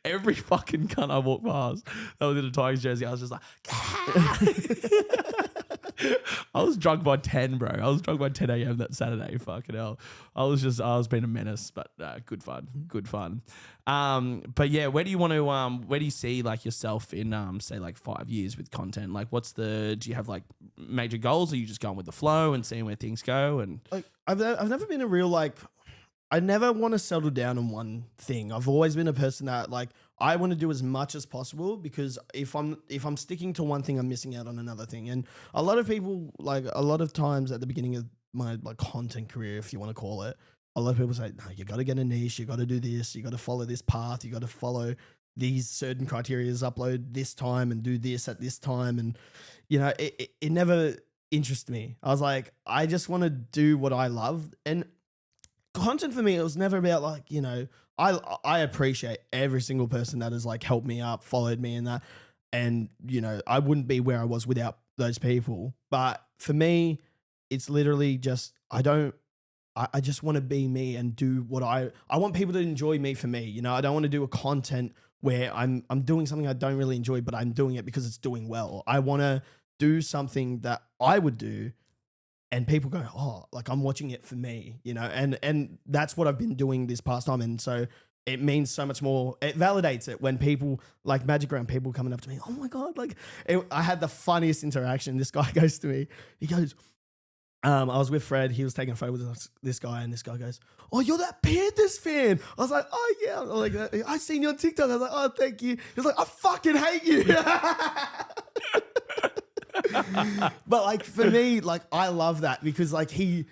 every fucking cunt I walk past that was in a Tigers jersey, I was just like, I was drunk by 10, bro. I was drunk by 10 a.m. that Saturday. Fucking hell. I was being a menace, but good fun. But yeah, where do you see like yourself in, say like 5 years with content? Like do you have like major goals, or are you just going with the flow and seeing where things go? And like, I've never been a real like, I never want to settle down on one thing. I've always been a person that like, I want to do as much as possible, because if I'm sticking to one thing, I'm missing out on another thing. And a lot of people, like a lot of times at the beginning of my like content career, if you want to call it, a lot of people say, no, you got to get a niche, you got to do this, you got to follow this path, you got to follow these certain criteria, upload this time and do this at this time. And, you know, it never interested me. I was like, I just want to do what I love. And content for me, it was never about like, you know, I appreciate every single person that has like helped me up, followed me and that. And, you know, I wouldn't be where I was without those people. But for me, it's literally just, I just want to be me and do what I want people to enjoy me for me. You know, I don't want to do a content where I'm doing something I don't really enjoy, but I'm doing it because it's doing well. I want to do something that I would do and people go, oh, like I'm watching it for me, you know, and that's what I've been doing this past time. And so it means so much more. It validates it when people like Magic Round, people coming up to me, oh my God, like I had the funniest interaction. This guy goes to me, he goes, I was with Fred, he was taking a photo with this guy, and this guy goes, oh, you're that Panthers fan. I was like, oh yeah. I was like, I seen you on TikTok. I was like, oh, thank you. He was like, I fucking hate you. But like for me, like I love that because like he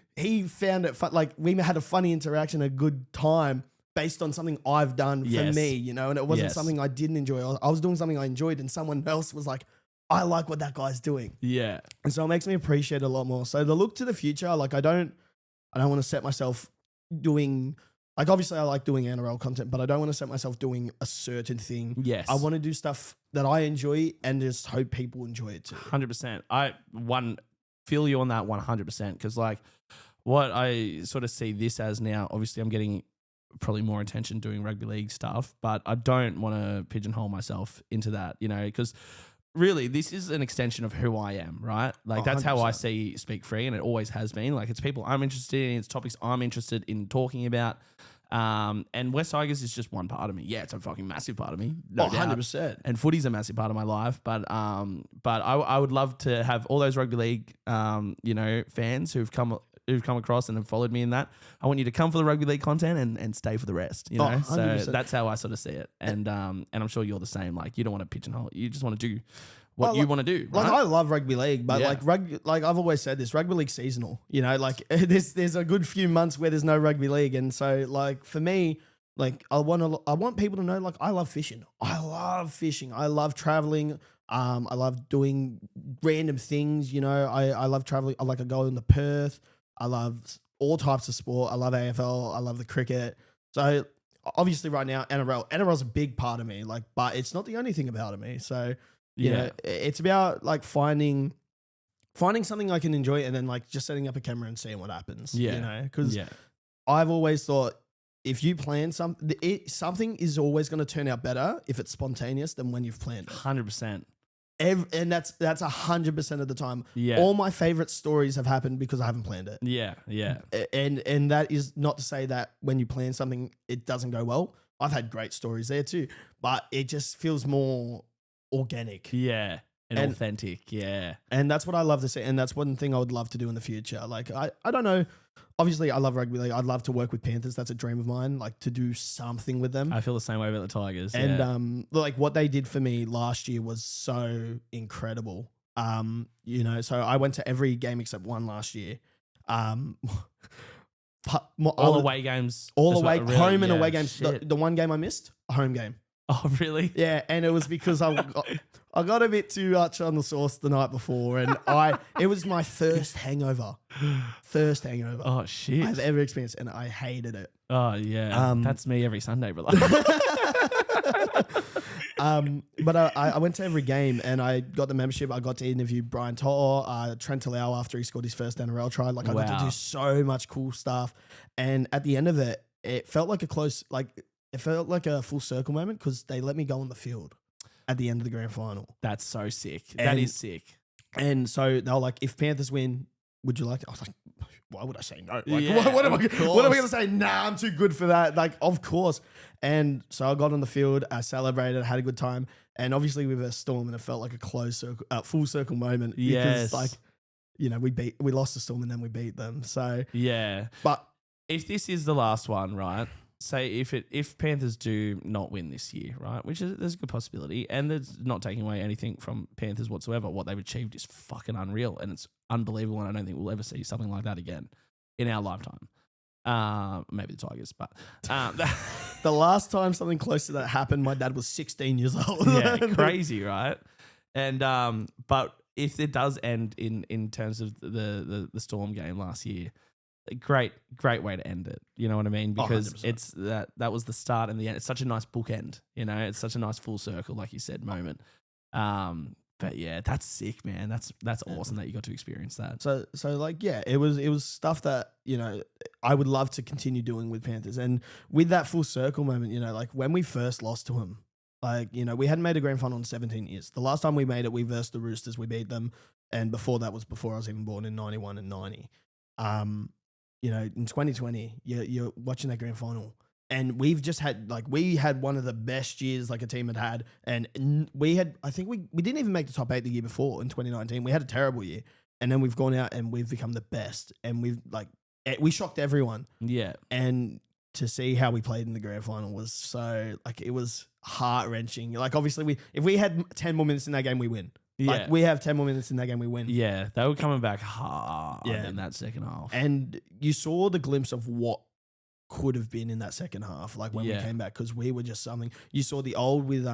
found it fun. Like we had a funny interaction, a good time based on something I've done for me, you know, and it wasn't something I didn't enjoy. I was doing something I enjoyed and someone else was like, I like what that guy's doing. Yeah. And so it makes me appreciate it a lot more. So the look to the future, like I don't want to set myself doing, like obviously I like doing NRL content, but I don't want to set myself doing a certain thing. Yes. I want to do stuff that I enjoy and just hope people enjoy it too. 100%. I feel you on that 100% because like what I sort of see this as now, obviously I'm getting probably more attention doing rugby league stuff, but I don't want to pigeonhole myself into that, you know, because really, this is an extension of who I am, right? Like, that's 100%. How I see Speak Free, and it always has been. Like, it's people I'm interested in, it's topics I'm interested in talking about. And West Tigers is just one part of me. Yeah, it's a fucking massive part of me. No 100%. And footy's a massive part of my life. But I would love to have all those rugby league, you know, fans who've come across and have followed me in that. I want you to come for the rugby league content and stay for the rest, you know? 100%. So that's how I sort of see it. And I'm sure you're the same. Like, you don't want to pigeonhole. You just want to do what you want to do, right? Like, I love rugby league, but like I've always said this, rugby league's seasonal, you know? Like, there's a good few months where there's no rugby league. And so, like, for me, like, I want people to know, like, I love fishing. I love traveling. I love doing random things, you know? I love traveling. I go into Perth. I love all types of sport. I love AFL. I love the cricket. So obviously right now, NRL is a big part of me, like, but it's not the only thing about me. So, you know, it's about like finding something I can enjoy and then like just setting up a camera and seeing what happens, you know, because I've always thought if you plan something is always going to turn out better if it's spontaneous than when you've planned it. 100%. And that's 100% of the time. Yeah. All my favorite stories have happened because I haven't planned it. Yeah, yeah. And that is not to say that when you plan something, it doesn't go well. I've had great stories there too, but it just feels more organic. Yeah. And authentic. Yeah. And that's what I love to see. And that's one thing I would love to do in the future. Like, I don't know. Obviously, I love rugby league. I'd love to work with Panthers. That's a dream of mine, like to do something with them. I feel the same way about the Tigers. And like what they did for me last year was so incredible. You know, so I went to every game except one last year. All away games. All away, really, home and away games. The one game I missed, a home game. Oh, really? Yeah, and it was because I got a bit too much on the sauce the night before, and it was my first hangover. Oh, shit. I've ever experienced, and I hated it. Oh, yeah. That's me every Sunday, brother. But I went to every game, and I got the membership. I got to interview Brian To'o, Trent Talau after he scored his first NRL try. Like, I got to do so much cool stuff, and at the end of it, it felt like it felt like a full circle moment because they let me go on the field at the end of the grand final. That's so sick. That is sick. And so they were like, if Panthers win, would you like it? I was like, why would I say no? Like, what am I going to say? Nah, I'm too good for that. Like, of course. And so I got on the field, I celebrated, had a good time. And obviously with a Storm, and it felt like a close circle, full circle moment. Because like, you know, we lost the Storm and then we beat them. So yeah. But if this is the last one, right? say if Panthers do not win this year, right, which is there's a good possibility, and there's not taking away anything from Panthers whatsoever. What they've achieved is fucking unreal, and it's unbelievable. And I don't think we'll ever see something like that again in our lifetime. Maybe the Tigers, but the last time something close to that happened, my dad was 16 years old. Yeah, crazy, right? And but if it does end in terms of the Storm game last year, a great way to end it. You know what I mean? Because 100%. it's that was the start and the end. It's such a nice bookend. You know, it's such a nice full circle, like you said, moment. But yeah, that's sick, man. That's awesome that you got to experience that. So like, yeah, it was stuff that, you know, I would love to continue doing with Panthers. And with that full circle moment, you know, like when we first lost to him, like, you know, we hadn't made a grand final in 17 years. The last time we made it, we versed the Roosters, we beat them. And before that was before I was even born in 91 and 90. You know, in 2020, you're watching that grand final. And we've just had, like, we had one of the best years like a team had. And we had, I think we didn't even make the top 8 the year before in 2019. We had a terrible year. And then we've gone out and we've become the best. And we've, like, we shocked everyone. Yeah. And to see how we played in the grand final was so, like, it was heart-wrenching. Like, obviously, if we had 10 more minutes in that game, we win. Yeah. Like, we have 10 more minutes in that game, we win. Yeah. They were coming back hard in that second half. And you saw the glimpse of what could have been in that second half, like when we came back, because we were just something. You saw the old with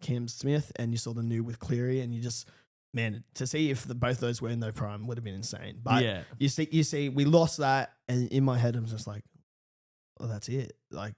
Cam Smith and you saw the new with Cleary, and you just, man, to see if both those were in their prime would have been insane. But you see, we lost that, and in my head, I'm just like, oh, that's it. Like,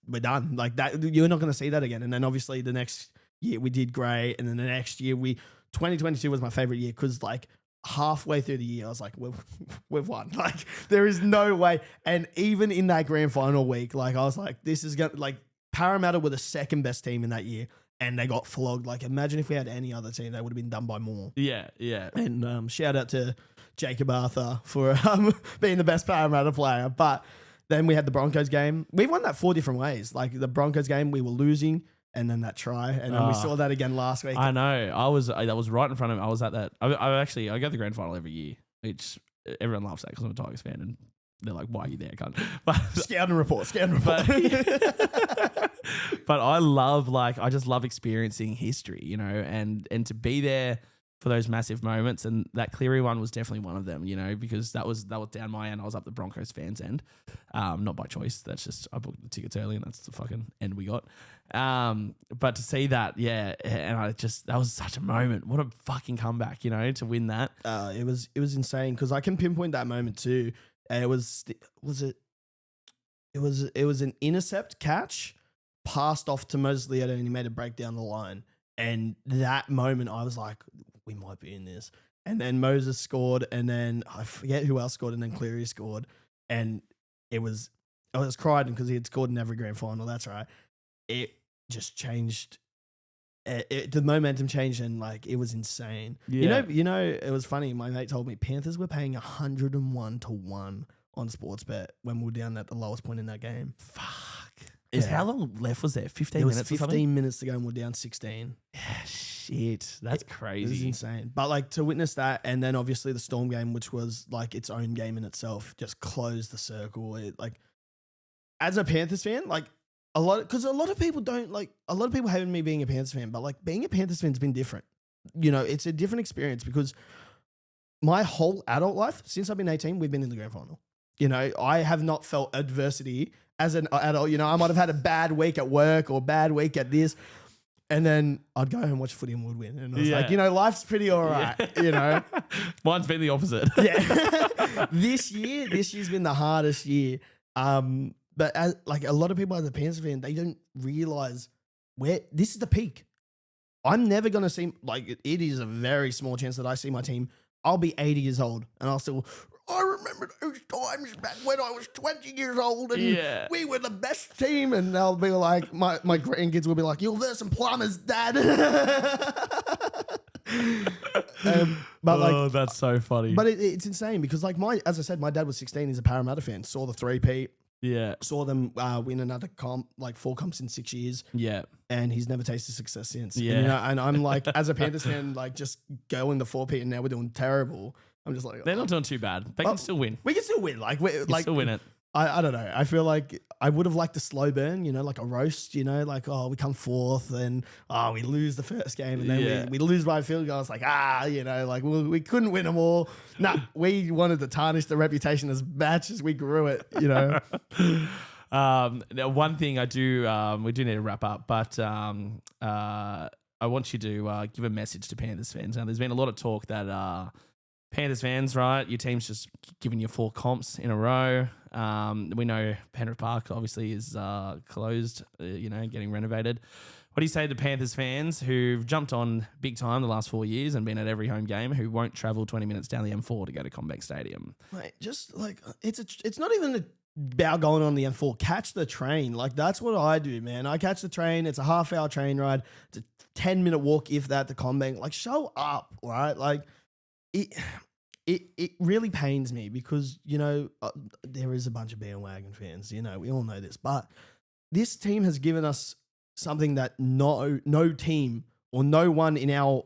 we're done. Like that, you're not going to see that again. And then obviously the next year we did great, and then the next year 2022 was my favorite year because like halfway through the year I was like, we've won. Like there is no way. And even in that grand final week, like I was like, this is gonna, like, Parramatta were the second best team in that year, and they got flogged. Like imagine if we had any other team, they would have been done by more. Yeah. And shout out to Jacob Arthur for being the best Parramatta player. But then we had the Broncos game. We won that 4 different ways. Like the Broncos game, we were losing, and then that try, and then we saw that again last week. I know. That was right in front of me. I was at that. I go to the grand final every year, which everyone laughs at because I'm a Tigers fan, and they're like, "Why are you there, cunt?" But Scouting report. But I just love experiencing history, you know, and to be there for those massive moments, and that Cleary one was definitely one of them, you know, because that was down my end. I was up the Broncos fans' end, not by choice. That's just I booked the tickets early, and that's the fucking end we got. But to see that, and that was such a moment. What a fucking comeback, you know, to win that. It was insane because I can pinpoint that moment too. And it was an intercept catch passed off to Moses Leota, and he made a break down the line. And that moment, I was like, we might be in this. And then Moses scored, and then I forget who else scored, and then Cleary scored. And I was crying because he had scored in every grand final. That's right. It just changed. The momentum changed, and like it was insane. Yeah. You know, it was funny. My mate told me Panthers were paying 101 to 1 on Sportsbet when we were down at the lowest point in that game. Fuck. How long left was there? 15 minutes. There was 15 minutes to go, and we're down 16. Yeah, shit. That's crazy. It was insane. But like to witness that, and then obviously the Storm game, which was like its own game in itself, just closed the circle. It, like, as a Panthers fan, like a lot of people hate me being a Panthers fan, but like being a Panthers fan has been different. You know, it's a different experience because my whole adult life, since I've been 18, we've been in the grand final. You know, I have not felt adversity as an adult. You know, I might have had a bad week at work or bad week at this, and then I'd go home and watch footy and would win. And I was like, you know, life's pretty all right, you know. Mine's been the opposite. Yeah. This year's been the hardest year. But as, like a lot of people as a Panthers fan, they don't realize where this is the peak. I'm never going to see, like, it is a very small chance that I see my team. I'll be 80 years old and I'll still, I remember those times back when I was 20 years old and we were the best team. And they'll be like, my grandkids will be like, you'll verse some plumbers, Dad. But like, that's so funny. But it's insane because like as I said, my dad was 16. He's a Parramatta fan. Saw the 3-peat. Yeah. Saw them win another comp, like 4 comps in 6 years. Yeah. And he's never tasted success since. Yeah. And, you know, and I'm like, as a Panthers fan, like just going the 4-peat and now we're doing terrible. I'm just like, they're not doing too bad. They can still win. We can still win. Like, Still win it. I don't know. I feel like I would have liked a slow burn, like a roast, like, oh, we come fourth and we lose the first game and then we lose by a field goal. It's like, like we couldn't win them all. Nah, we wanted to tarnish the reputation as much as we grew it, Now one thing I do, we do need to wrap up, but I want you to give a message to Panthers fans. Now, there's been a lot of talk that Panthers fans, right? Your team's just giving you 4 comps in a row. We know Penrith Park obviously is closed, getting renovated. What do you say to Panthers fans who've jumped on big time the last 4 years and been at every home game, who won't travel 20 minutes down the M4 to go to Combank Stadium? Mate, just like it's not even about going on the M4. Catch the train. Like, that's what I do, man. I catch the train. It's a half-hour train ride. It's a 10-minute walk, if that, to Combank. Like, show up, right? Like, it really pains me because, there is a bunch of bandwagon fans, we all know this, but this team has given us something that no team or no one in our,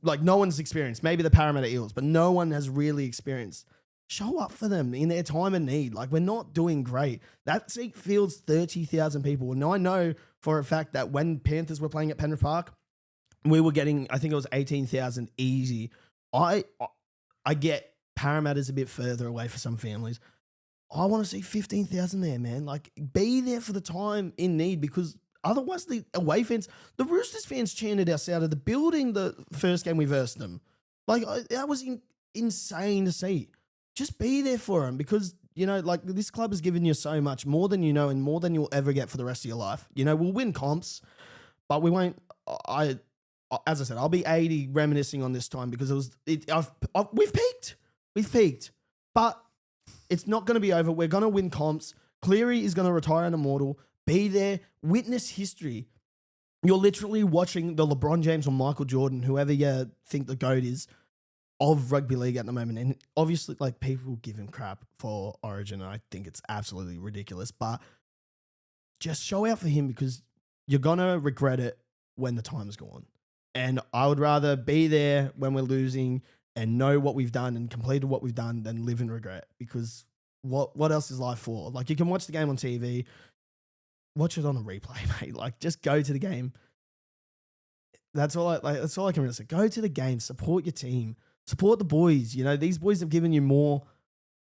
like, no one's experienced. Maybe the Parramatta Eels, but no one has really experienced. Show up for them in their time of need. Like, we're not doing great. That seat fields 30,000 people. And I know for a fact that when Panthers were playing at Penrith Park, we were getting, I think it was 18,000 easy. I get Parramatta's a bit further away for some families. I want to see 15,000 there, man. Like, be there for the time in need, because otherwise the away fans, the Roosters fans chanted us out of the building the first game we versed them. Like, that was insane to see. Just be there for them, because, like, this club has given you so much, more than you know and more than you'll ever get for the rest of your life. We'll win comps, but we won't. As I said, I'll be 80 reminiscing on this time, because we've peaked. We've peaked. But it's not going to be over. We're going to win comps. Cleary is going to retire an immortal. Be there. Witness history. You're literally watching the LeBron James or Michael Jordan, whoever you think the GOAT is, of rugby league at the moment. And obviously, like, people give him crap for Origin. I think it's absolutely ridiculous. But just show out for him, because you're going to regret it when the time's gone. And I would rather be there when we're losing and know what we've done and completed what we've done than live in regret, because what else is life for? Like, you can watch the game on TV, watch it on a replay, mate. Like, just go to the game. That's all I can really say. Go to the game, support your team, support the boys. These boys have given you more,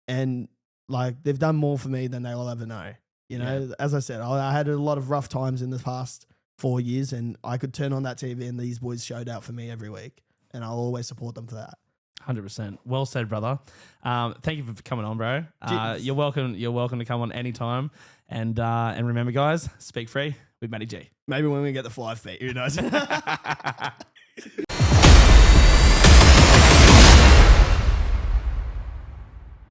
and, like, they've done more for me than they will ever know. As I said, I had a lot of rough times in the past 4 years, and I could turn on that TV and these boys showed out for me every week, and I'll always support them for that. 100%. Well said, brother. Thank you for coming on, bro. You're welcome. You're welcome to come on anytime. And remember, guys, speak free with MattyG. Maybe when we get the 5 feet, who knows?